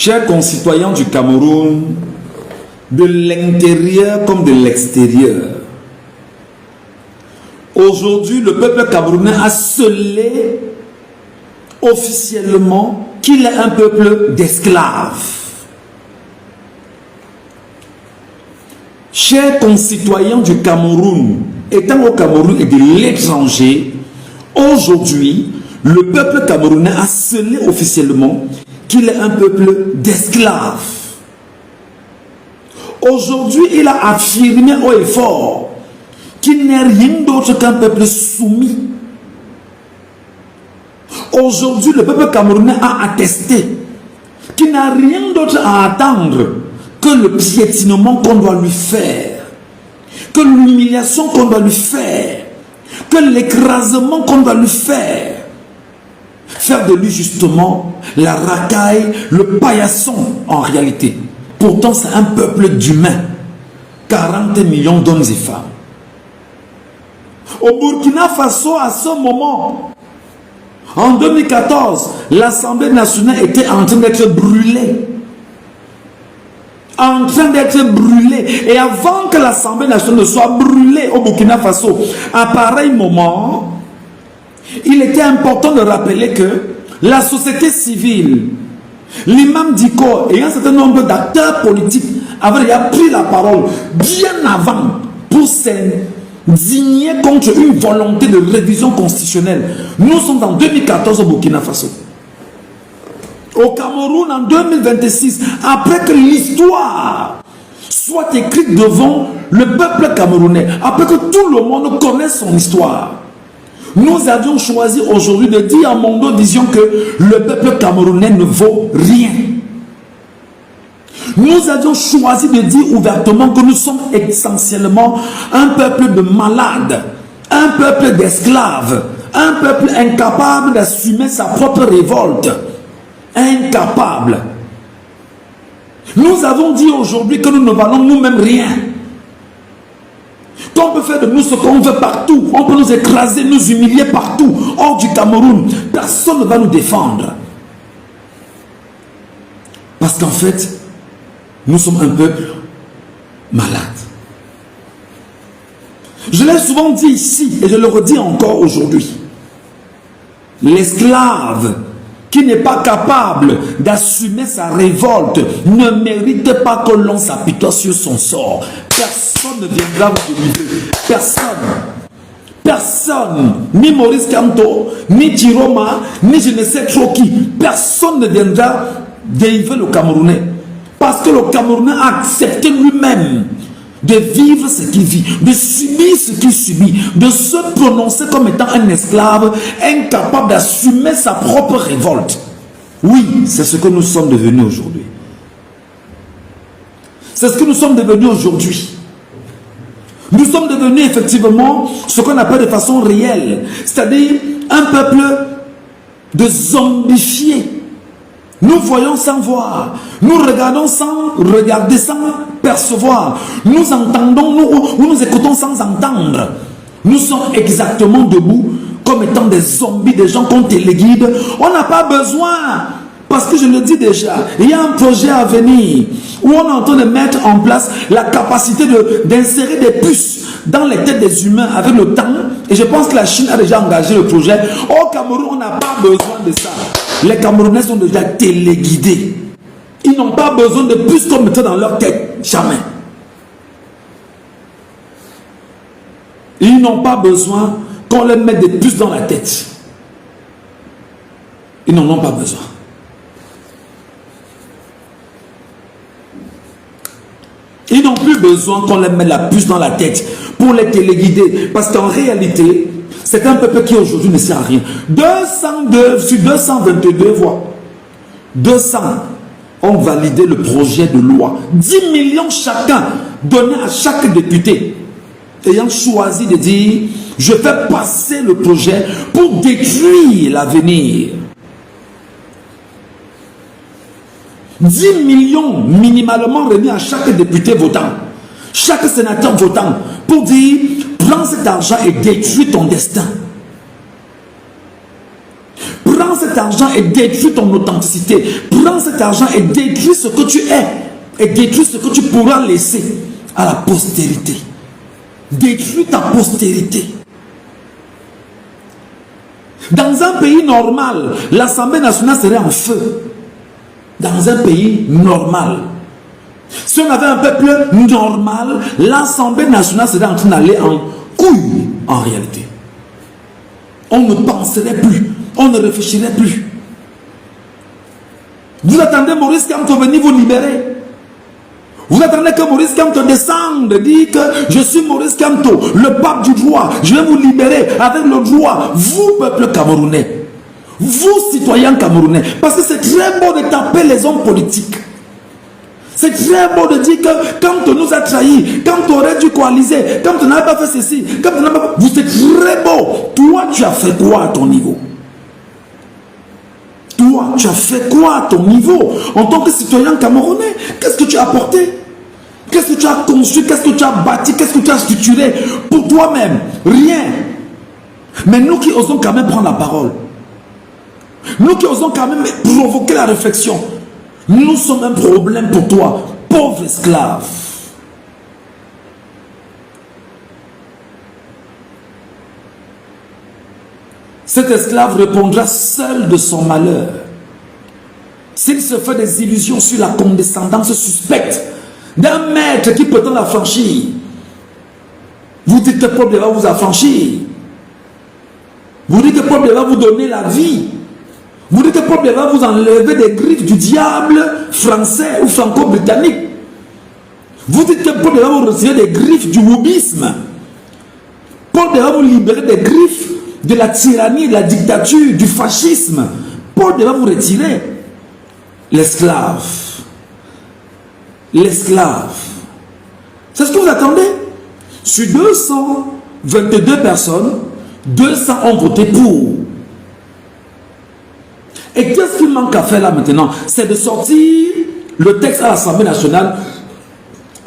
Chers concitoyens du Cameroun, de l'intérieur comme de l'extérieur, aujourd'hui, le peuple camerounais a scellé officiellement qu'il est un peuple d'esclaves. Chers concitoyens du Cameroun, étant au Cameroun et de l'étranger, aujourd'hui, le peuple camerounais a scellé officiellement qu'il est un peuple d'esclaves. Aujourd'hui, il a affirmé haut et fort qu'il n'est rien d'autre qu'un peuple soumis. Aujourd'hui, le peuple camerounais a attesté qu'il n'a rien d'autre à attendre que le piétinement qu'on doit lui faire, que l'humiliation qu'on doit lui faire, que l'écrasement qu'on doit lui faire. Faire de lui justement la racaille, le paillasson en réalité. Pourtant, c'est un peuple d'humains. 40 millions d'hommes et femmes. Au Burkina Faso, à ce moment, en 2014, l'Assemblée nationale était en train d'être brûlée. En train d'être brûlée. Et avant que l'Assemblée nationale ne soit brûlée au Burkina Faso, à pareil moment, il était important de rappeler que la société civile, l'imam Diko et un certain nombre d'acteurs politiques avaient déjà pris la parole bien avant pour s'indigner contre une volonté de révision constitutionnelle. Nous sommes en 2014 au Burkina Faso. Au Cameroun en 2026, après que l'histoire soit écrite devant le peuple camerounais, après que tout le monde connaisse son histoire, nous avions choisi aujourd'hui de dire à Mondo Vision que le peuple camerounais ne vaut rien. Nous avions choisi de dire ouvertement que nous sommes essentiellement un peuple de malades, un peuple d'esclaves, un peuple incapable d'assumer sa propre révolte. Incapable. Nous avons dit aujourd'hui que nous ne valons nous-mêmes rien. Qu'on peut faire de nous ce qu'on veut partout. On peut nous écraser, nous humilier partout. Hors du Cameroun, personne ne va nous défendre. Parce qu'en fait, nous sommes un peuple malade. Je l'ai souvent dit ici et je le redis encore aujourd'hui. L'esclave qui n'est pas capable d'assumer sa révolte ne mérite pas que l'on s'apitoie sur son sort. Personne ne viendra vous délivrer. Personne. Personne. Ni Maurice Kamto, ni Tiroma, ni je ne sais trop qui. Personne ne viendra délivrer le Camerounais. Parce que le Camerounais a accepté lui-même de vivre ce qu'il vit, de subir ce qu'il subit, de se prononcer comme étant un esclave, incapable d'assumer sa propre révolte. Oui, c'est ce que nous sommes devenus aujourd'hui. C'est ce que nous sommes devenus aujourd'hui. Nous sommes devenus effectivement ce qu'on appelle de façon réelle, c'est-à-dire un peuple de zombifiés. Nous voyons sans voir, nous regardons sans regarder, sans percevoir, nous entendons, nous écoutons sans entendre. Nous sommes exactement debout comme étant des zombies, des gens qu'on téléguide. On n'a pas besoin, parce que je le dis déjà, il y a un projet à venir où on est en train de mettre en place la capacité d'insérer des puces dans les têtes des humains avec le temps. Et je pense que la Chine a déjà engagé le projet. Au Cameroun, on n'a pas besoin de ça. Les Camerounais sont déjà téléguidés. Ils n'ont pas besoin de puces qu'on mette dans leur tête. Jamais. Ils n'ont pas besoin qu'on leur mette des puces dans la tête. Ils n'en ont pas besoin. Ils n'ont plus besoin qu'on leur mette la puce dans la tête pour les téléguider. Parce qu'en réalité, c'est un peuple qui aujourd'hui ne sert à rien. 202 sur 222 voix. 200 ont validé le projet de loi. 10 millions chacun donné à chaque député. Ayant choisi de dire, je vais passer le projet pour détruire l'avenir. 10 millions minimalement remis à chaque député votant, chaque sénateur votant, pour dire, prends cet argent et détruis ton destin. Prends cet argent et détruis ton authenticité. Prends cet argent et détruis ce que tu es. Et détruis ce que tu pourras laisser à la postérité. Détruis ta postérité. Dans un pays normal, l'Assemblée nationale serait en feu. Dans un pays normal. Si on avait un peuple normal, l'Assemblée nationale serait en train d'aller en couille, en réalité. On ne penserait plus, on ne réfléchirait plus. Vous attendez Maurice Kamto venir vous libérer. Vous attendez que Maurice Kamto descende, dit que je suis Maurice Kamto, le pape du droit, je vais vous libérer avec le droit, vous peuple camerounais, vous citoyens camerounais, parce que c'est très beau de taper les hommes politiques. C'est très beau de dire que quand on nous a trahis, quand on aurait dû coaliser, quand on n'avait pas fait ceci, quand on n'a pas... Vous êtes très beau. Toi, tu as fait quoi à ton niveau? Toi, tu as fait quoi à ton niveau? En tant que citoyen camerounais, qu'est-ce que tu as apporté? Qu'est-ce que tu as construit? Qu'est-ce que tu as bâti? Qu'est-ce que tu as structuré pour toi-même? Rien. Mais nous qui osons quand même prendre la parole, nous qui osons quand même provoquer la réflexion, nous sommes un problème pour toi, pauvre esclave. Cet esclave répondra seul de son malheur. S'il se fait des illusions sur la condescendance suspecte d'un maître qui prétend l'affranchir, vous dites que Paul va vous affranchir. Vous dites que Paul va vous donner la vie. Vous dites que Paul va vous enlever des griffes du diable français ou franco-britannique. Vous dites que Paul va vous retirer des griffes du wokisme. Paul va vous libérer des griffes de la tyrannie, de la dictature, du fascisme. Paul va vous retirer l'esclave. L'esclave. C'est ce que vous attendez? Sur 222 personnes, 200 ont voté pour. Et qu'est-ce qu'il manque à faire là maintenant? C'est de sortir le texte à l'Assemblée nationale,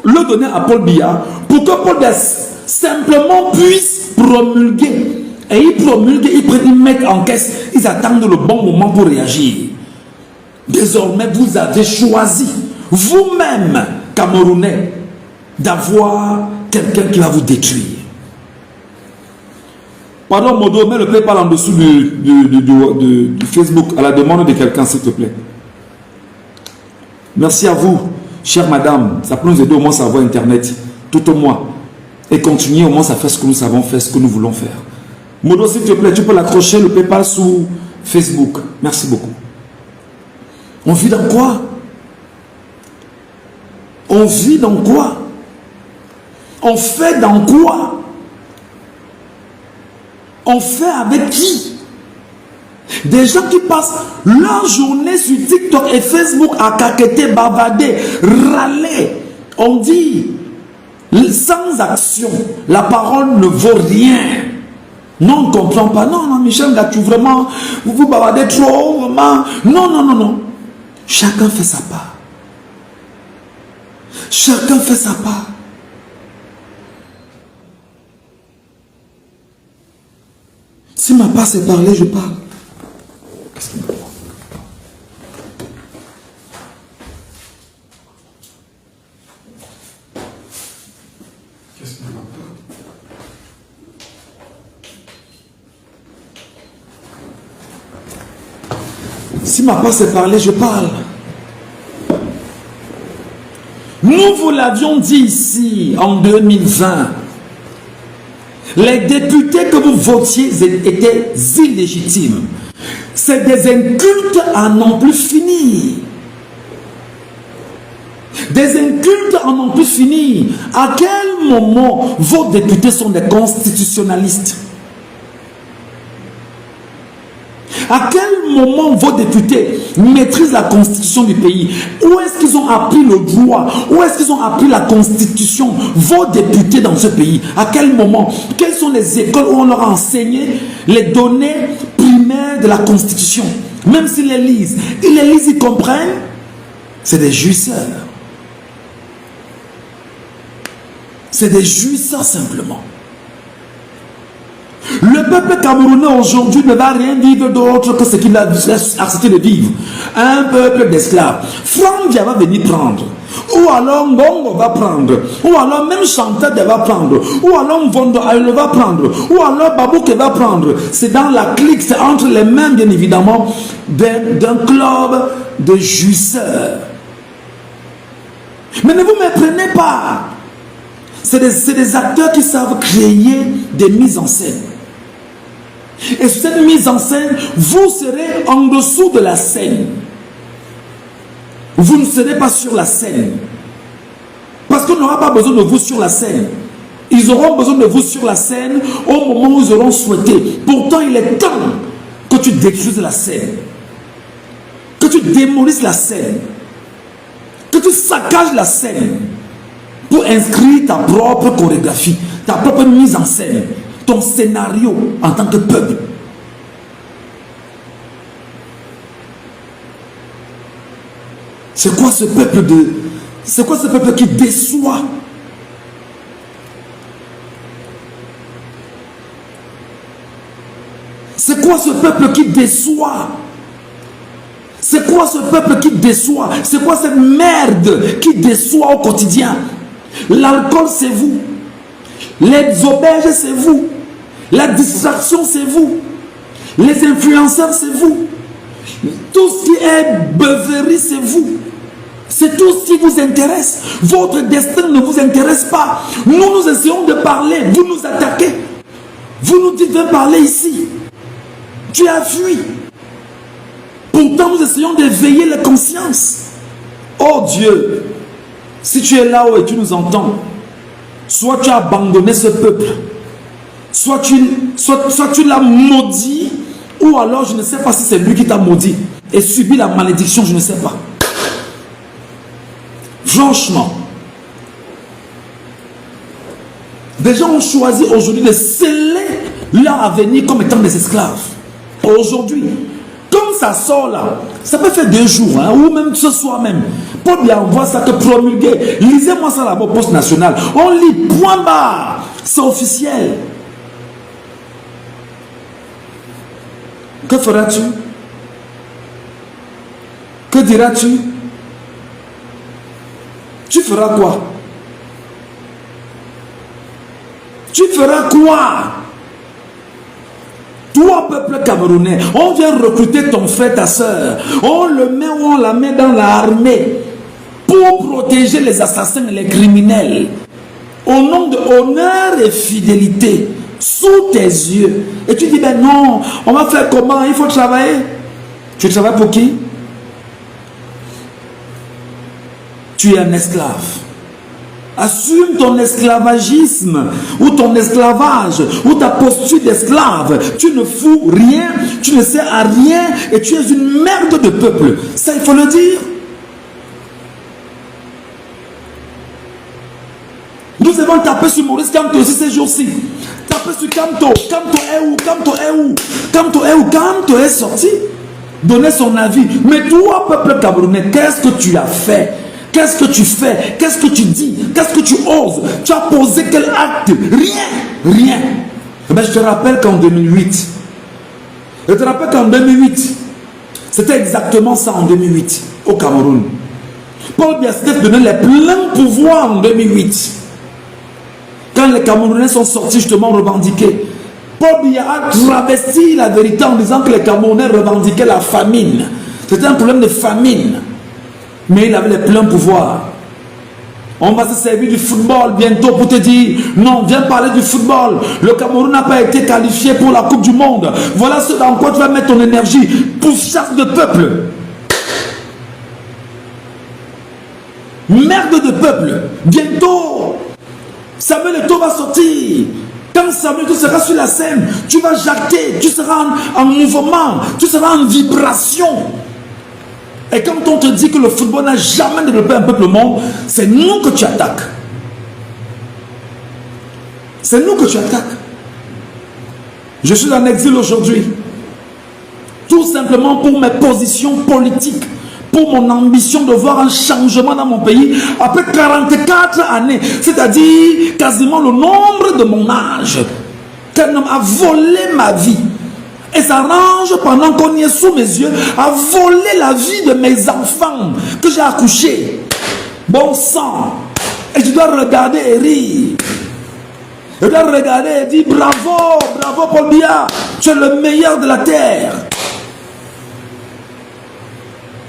le donner à Paul Biya, pour que Paul Biya simplement puisse promulguer. Et ils promulguent, ils mettent en caisse, ils attendent le bon moment pour réagir. Désormais, vous avez choisi, vous-même, Camerounais, d'avoir quelqu'un qui va vous détruire. Pardon, Modo, mets le PayPal en dessous du Facebook à la demande de quelqu'un, s'il te plaît. Merci à vous, chère madame. Ça peut nous aider au moins à savoir Internet, tout au moins. Et continuer au moins à faire ce que nous savons faire, ce que nous voulons faire. Modo, s'il te plaît, tu peux l'accrocher, le PayPal sous Facebook. Merci beaucoup. On vit dans quoi? On vit dans quoi? On fait dans quoi? On fait avec qui? Des gens qui passent leur journée sur TikTok et Facebook à caqueter, bavarder, râler. On dit, sans action, la parole ne vaut rien. Non, on ne comprend pas. Non, non, Michel Gatou, vraiment, vous bavardez trop, vraiment. Non, non, non, non. Chacun fait sa part. Chacun fait sa part. Si ma part c'est parler, je parle. Qu'est-ce qu'il me prend? Qu'est-ce qu'il me prend? Si ma part c'est parler, je parle. Nous vous l'avions dit ici en 2020. Les députés que vous votiez étaient illégitimes. C'est des incultes à n'en plus finir. Des incultes à n'en plus finir. À quel moment vos députés sont des constitutionnalistes? À quel moment vos députés maîtrisent la constitution du pays? Où est-ce qu'ils ont appris le droit? Où est-ce qu'ils ont appris la constitution? Vos députés dans ce pays, à quel moment? Quelles sont les écoles où on leur a enseigné les données primaires de la constitution? Même s'ils les lisent, ils comprennent. C'est des jouisseurs. C'est des jouisseurs simplement. Le peuple camerounais aujourd'hui ne va rien vivre d'autre que ce qu'il a accepté de vivre. Un peuple d'esclaves. Franck va venir prendre. Ou alors Ngongo va prendre. Ou alors même Chantal va prendre. Ou alors Vondo Aïlo va prendre. Ou alors Babouke va prendre. C'est dans la clique, c'est entre les mains bien évidemment d'un club de jouisseurs. Mais ne vous méprenez pas. C'est des acteurs qui savent créer des mises en scène. Et sur cette mise en scène, vous serez en dessous de la scène. Vous ne serez pas sur la scène. Parce qu'on n'aura pas besoin de vous sur la scène. Ils auront besoin de vous sur la scène au moment où ils auront souhaité. Pourtant, il est temps que tu détruises la scène. Que tu démolisses la scène. Que tu saccages la scène. Pour inscrire ta propre chorégraphie, ta propre mise en scène, ton scénario en tant que peuple. C'est quoi ce peuple c'est quoi ce peuple qui déçoit? C'est quoi ce peuple qui déçoit? C'est quoi ce peuple qui déçoit? C'est quoi cette merde qui déçoit au quotidien? L'alcool, c'est vous. Les auberges, c'est vous. La distraction, c'est vous. Les influenceurs, c'est vous. Tout ce qui est beuverie, c'est vous. C'est tout ce qui vous intéresse. Votre destin ne vous intéresse pas. Nous essayons de parler. Vous nous attaquez. Vous nous dites de parler ici. Tu as fui. Pourtant, nous essayons d'éveiller les consciences. Oh Dieu, si tu es là-haut et tu nous entends, soit tu as abandonné ce peuple, soit tu l'as maudit, ou alors je ne sais pas si c'est lui qui t'a maudit et subi la malédiction, je ne sais pas. Franchement, des gens ont choisi aujourd'hui de sceller leur avenir comme étant des esclaves. Aujourd'hui, comme ça sort là, ça peut faire 2 jours, hein, ou même ce soir même. Paul lui envoie ça que promulguer. Lisez-moi ça là-bas au poste national. On lit point barre. C'est officiel. Que feras-tu? Que diras-tu? Tu feras quoi? Tu feras quoi? Toi, peuple camerounais, on vient recruter ton frère, ta soeur. On le met ou on la met dans l'armée pour protéger les assassins et les criminels. Au nom de honneur et fidélité, sous tes yeux. Et tu dis, ben non, on va faire comment? Il faut travailler. Tu travailles pour qui? Tu es un esclave. Assume ton esclavagisme ou ton esclavage ou ta posture d'esclave. Tu ne fous rien, tu ne sers à rien et tu es une merde de peuple. Ça, il faut le dire. Nous avons tapé sur Maurice Kamto aussi ces jours-ci. Tapé sur Kamto. Kamto est où? Kamto est où? Kamto est où? Kamto est sorti. Donner son avis. Mais toi, peuple camerounais, qu'est-ce que tu as fait? Qu'est-ce que tu fais? Qu'est-ce que tu dis? Qu'est-ce que tu oses? Tu as posé quel acte? Rien. Rien. Eh bien, je te rappelle qu'en 2008, c'était exactement ça en 2008, au Cameroun. Paul Biya donnait les pleins pouvoirs en 2008. Quand les Camerounais sont sortis justement revendiquer, Paul Biya a travesti la vérité en disant que les Camerounais revendiquaient la famine. C'était un problème de famine. Mais il avait les pleins pouvoirs. On va se servir du football bientôt pour te dire, non, viens parler du football. Le Cameroun n'a pas été qualifié pour la Coupe du Monde. Voilà ce dans quoi tu vas mettre ton énergie pour chasse de peuple. Merde de peuple. Bientôt, Samuel Eto'o va sortir. Quand Samuel Eto'o sera sur la scène, tu vas jacter, tu seras en mouvement, tu seras en vibration. Et quand on te dit que le football n'a jamais développé un peuple au monde, c'est nous que tu attaques. C'est nous que tu attaques. Je suis en exil aujourd'hui. Tout simplement pour mes positions politiques. Pour mon ambition de voir un changement dans mon pays. Après 44 années. C'est-à-dire quasiment le nombre de mon âge. qu'un homme a volé ma vie et s'arrange pendant qu'on y est sous mes yeux à voler la vie de mes enfants que j'ai accouchés. Bon sang. Et je dois regarder et rire. Je dois regarder et dire bravo, bravo Paul Biya, tu es le meilleur de la terre.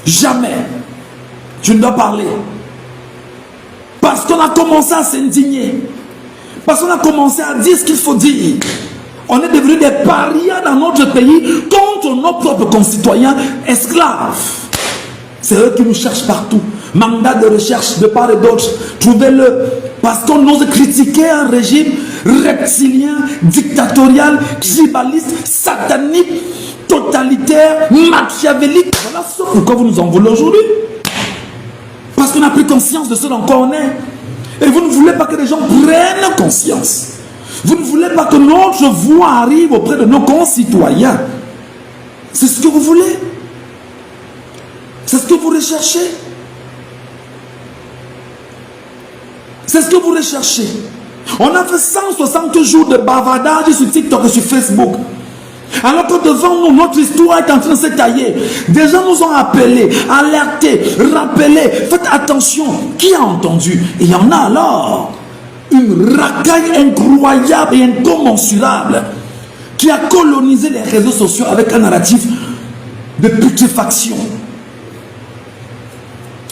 Jamais tu ne dois parler. Parce qu'on a commencé à s'indigner. Parce qu'on a commencé à dire ce qu'il faut dire. On est devenus des parias dans notre pays contre nos propres concitoyens esclaves. C'est eux qui nous cherchent partout. Mandat de recherche de part et d'autre. Trouvez-le. Parce qu'on ose critiquer un régime reptilien, dictatorial, tribaliste, satanique, totalitaire, machiavélique. Voilà ce pourquoi vous nous en voulez aujourd'hui. Parce qu'on a pris conscience de ce dont on est. Et vous ne voulez pas que les gens prennent conscience. Vous ne voulez pas que notre voix arrive auprès de nos concitoyens. C'est ce que vous voulez. C'est ce que vous recherchez. C'est ce que vous recherchez. On a fait 160 jours de bavardage sur TikTok et sur Facebook. Alors que devant nous, notre histoire est en train de se tailler. Des gens nous ont appelés, alertés, rappelés. Faites attention. Qui a entendu? Et il y en a alors une racaille incroyable et incommensurable qui a colonisé les réseaux sociaux avec un narratif de putréfaction.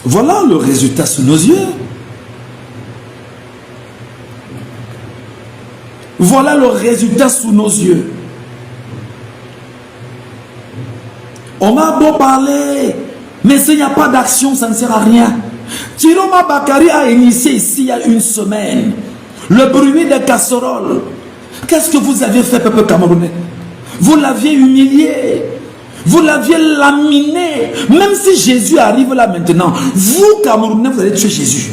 Voilà le résultat sous nos yeux. Voilà le résultat sous nos yeux. On m'a beau parler, mais s'il n'y a pas d'action, ça ne sert à rien. Tiroma Bakari a initié ici il y a une semaine le bruit des casseroles. Qu'est-ce que vous aviez fait, peuple camerounais? Vous l'aviez humilié. Vous l'aviez laminé. Même si Jésus arrive là maintenant, vous, Camerounais, vous allez tuer Jésus.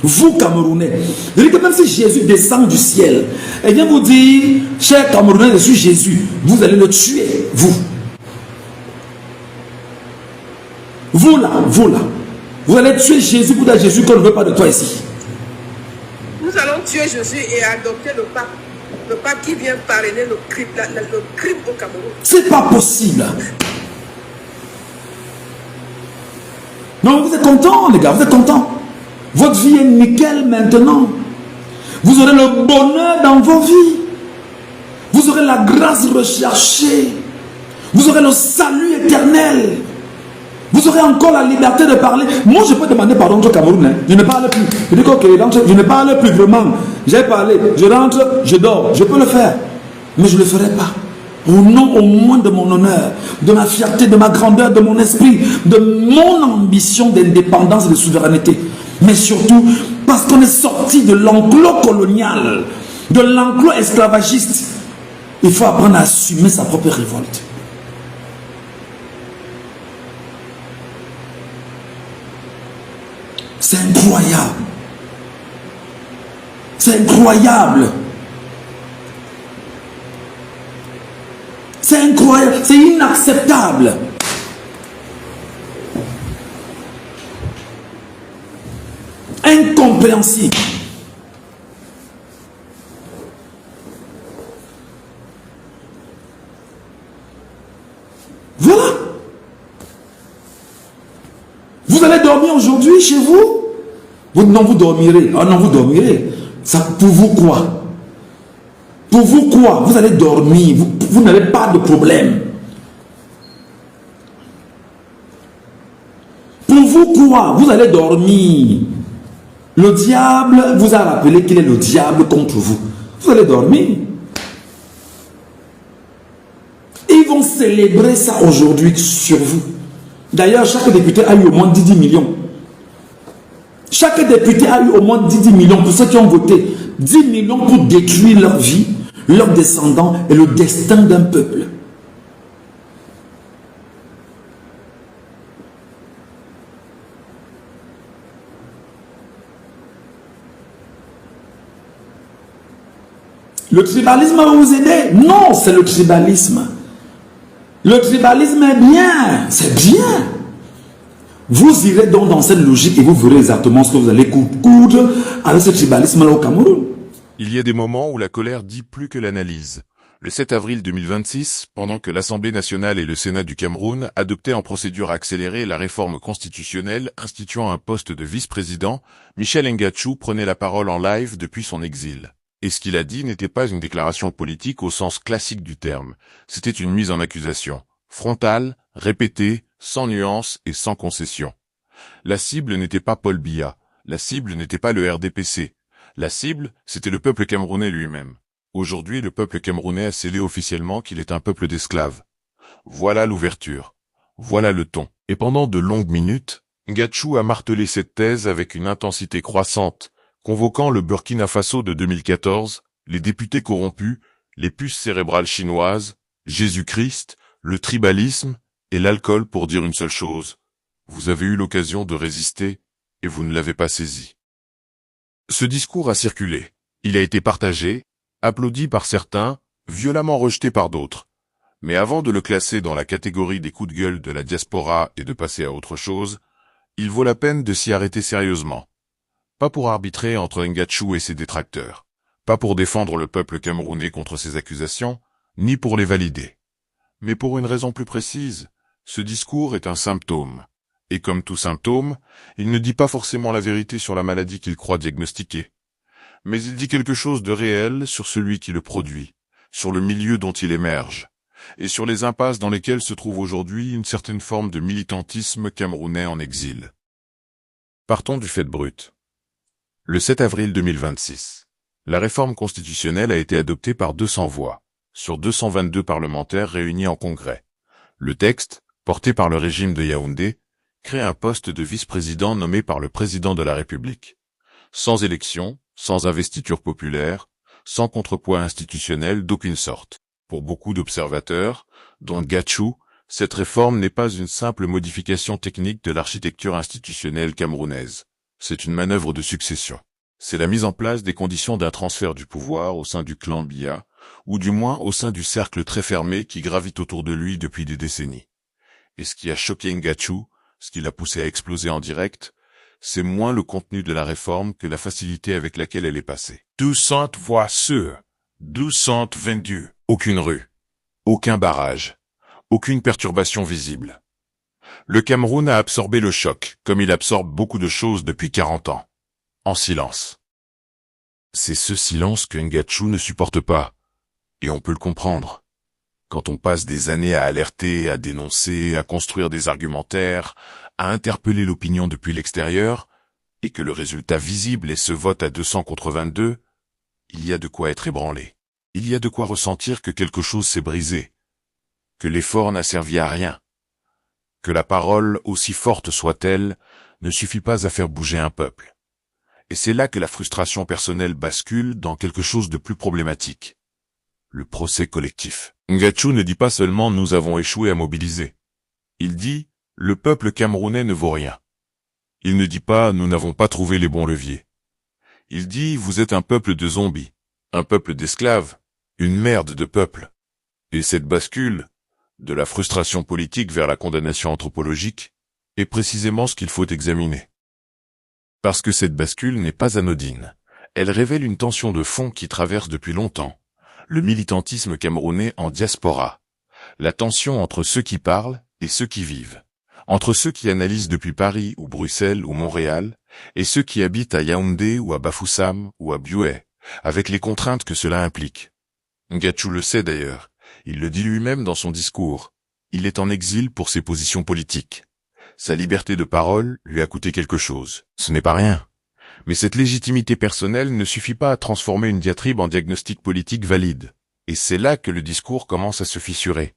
Vous, Camerounais. Même si Jésus descend du ciel et vient vous dire, cher Camerounais, je suis Jésus, vous allez le tuer, vous. Vous là, vous allez tuer Jésus pour dire Jésus qu'on ne veut pas de toi ici. Nous allons tuer Jésus et adopter le pape. Le pape qui vient parrainer le crime au Cameroun. C'est pas possible. Non, vous êtes contents, les gars, vous êtes contents. Votre vie est nickel maintenant. Vous aurez le bonheur dans vos vies. Vous aurez la grâce recherchée. Vous aurez le salut éternel. Vous aurez encore la liberté de parler. Moi, je peux demander pardon au Cameroun. Hein. Je ne parle plus. Je dis ok, je ne parle plus vraiment. J'ai parlé. Je rentre, je dors. Je peux le faire. Mais je ne le ferai pas. Au nom au moins de mon honneur, de ma fierté, de ma grandeur, de mon esprit, de mon ambition d'indépendance et de souveraineté. Mais surtout, parce qu'on est sorti de l'enclos colonial, de l'enclos esclavagiste. Il faut apprendre à assumer sa propre révolte. C'est incroyable. C'est incroyable. C'est incroyable. C'est inacceptable. Incompréhensible. Voilà. Vous allez dormir aujourd'hui chez vous? Non, vous dormirez. Ah non, vous dormirez. Ça, pour vous quoi? Pour vous quoi? Vous allez dormir. Vous n'avez pas de problème. Pour vous quoi? Vous allez dormir. Le diable vous a rappelé qu'il est le diable contre vous. Vous allez dormir. Ils vont célébrer ça aujourd'hui sur vous. D'ailleurs, chaque député a eu au moins 10 millions. Chaque député a eu au moins 10 millions pour ceux qui ont voté. 10 millions pour détruire leur vie, leurs descendants et le destin d'un peuple. Le tribalisme va vous aider? Non, c'est le tribalisme. Le tribalisme est bien, c'est bien. Vous irez donc dans cette logique et vous verrez exactement ce que vous allez coudre avec ce tribalisme-là au Cameroun. Il y a des moments où la colère dit plus que l'analyse. Le 7 avril 2026, pendant que l'Assemblée nationale et le Sénat du Cameroun adoptaient en procédure accélérée la réforme constitutionnelle instituant un poste de vice-président, Michel Ngachou prenait la parole en live depuis son exil. Et ce qu'il a dit n'était pas une déclaration politique au sens classique du terme, c'était une mise en accusation, frontale, répétée, sans nuance et sans concession. La cible n'était pas Paul Biya, la cible n'était pas le RDPC, la cible, c'était le peuple camerounais lui-même. Aujourd'hui, le peuple camerounais a scellé officiellement qu'il est un peuple d'esclaves. Voilà l'ouverture. Voilà le ton. Et pendant de longues minutes, Ngachou a martelé cette thèse avec une intensité croissante, convoquant le Burkina Faso de 2014, les députés corrompus, les puces cérébrales chinoises, Jésus-Christ, le tribalisme et l'alcool pour dire une seule chose. Vous avez eu l'occasion de résister et vous ne l'avez pas saisi. Ce discours a circulé. Il a été partagé, applaudi par certains, violemment rejeté par d'autres. Mais avant de le classer dans la catégorie des coups de gueule de la diaspora et de passer à autre chose, il vaut la peine de s'y arrêter sérieusement. Pas pour arbitrer entre Ngachou et ses détracteurs, pas pour défendre le peuple camerounais contre ses accusations, ni pour les valider. Mais pour une raison plus précise, ce discours est un symptôme. Et comme tout symptôme, il ne dit pas forcément la vérité sur la maladie qu'il croit diagnostiquer. Mais il dit quelque chose de réel sur celui qui le produit, sur le milieu dont il émerge, et sur les impasses dans lesquelles se trouve aujourd'hui une certaine forme de militantisme camerounais en exil. Partons du fait brut. Le 7 avril 2026, la réforme constitutionnelle a été adoptée par 200 voix, sur 222 parlementaires réunis en congrès. Le texte, porté par le régime de Yaoundé, crée un poste de vice-président nommé par le président de la République. Sans élection, sans investiture populaire, sans contrepoids institutionnel d'aucune sorte. Pour beaucoup d'observateurs, dont Ngachou, cette réforme n'est pas une simple modification technique de l'architecture institutionnelle camerounaise. C'est une manœuvre de succession. C'est la mise en place des conditions d'un transfert du pouvoir au sein du clan Biya, ou du moins au sein du cercle très fermé qui gravite autour de lui depuis des décennies. Et ce qui a choqué Ngachou, ce qui l'a poussé à exploser en direct, c'est moins le contenu de la réforme que la facilité avec laquelle elle est passée. 200 voix sûres, 222. Aucune rue, aucun barrage, aucune perturbation visible. Le Cameroun a absorbé le choc, comme il absorbe beaucoup de choses depuis 40 ans, en silence. C'est ce silence que Ngachou ne supporte pas, et on peut le comprendre. Quand on passe des années à alerter, à dénoncer, à construire des argumentaires, à interpeller l'opinion depuis l'extérieur, et que le résultat visible est ce vote à 200 contre 22, il y a de quoi être ébranlé. Il y a de quoi ressentir que quelque chose s'est brisé, que l'effort n'a servi à rien, que la parole, aussi forte soit-elle, ne suffit pas à faire bouger un peuple. Et c'est là que la frustration personnelle bascule dans quelque chose de plus problématique. Le procès collectif. Ngachou ne dit pas seulement « nous avons échoué à mobiliser ». Il dit « le peuple camerounais ne vaut rien ». Il ne dit pas « nous n'avons pas trouvé les bons leviers ». Il dit « vous êtes un peuple de zombies, un peuple d'esclaves, une merde de peuple ». Et cette bascule, de la frustration politique vers la condamnation anthropologique, est précisément ce qu'il faut examiner. Parce que cette bascule n'est pas anodine. Elle révèle une tension de fond qui traverse depuis longtemps le militantisme camerounais en diaspora. La tension entre ceux qui parlent et ceux qui vivent. Entre ceux qui analysent depuis Paris ou Bruxelles ou Montréal et ceux qui habitent à Yaoundé ou à Bafoussam ou à Bioué, avec les contraintes que cela implique. Ngachou le sait d'ailleurs. Il le dit lui-même dans son discours. Il est en exil pour ses positions politiques. Sa liberté de parole lui a coûté quelque chose. Ce n'est pas rien. Mais cette légitimité personnelle ne suffit pas à transformer une diatribe en diagnostic politique valide. Et c'est là que le discours commence à se fissurer.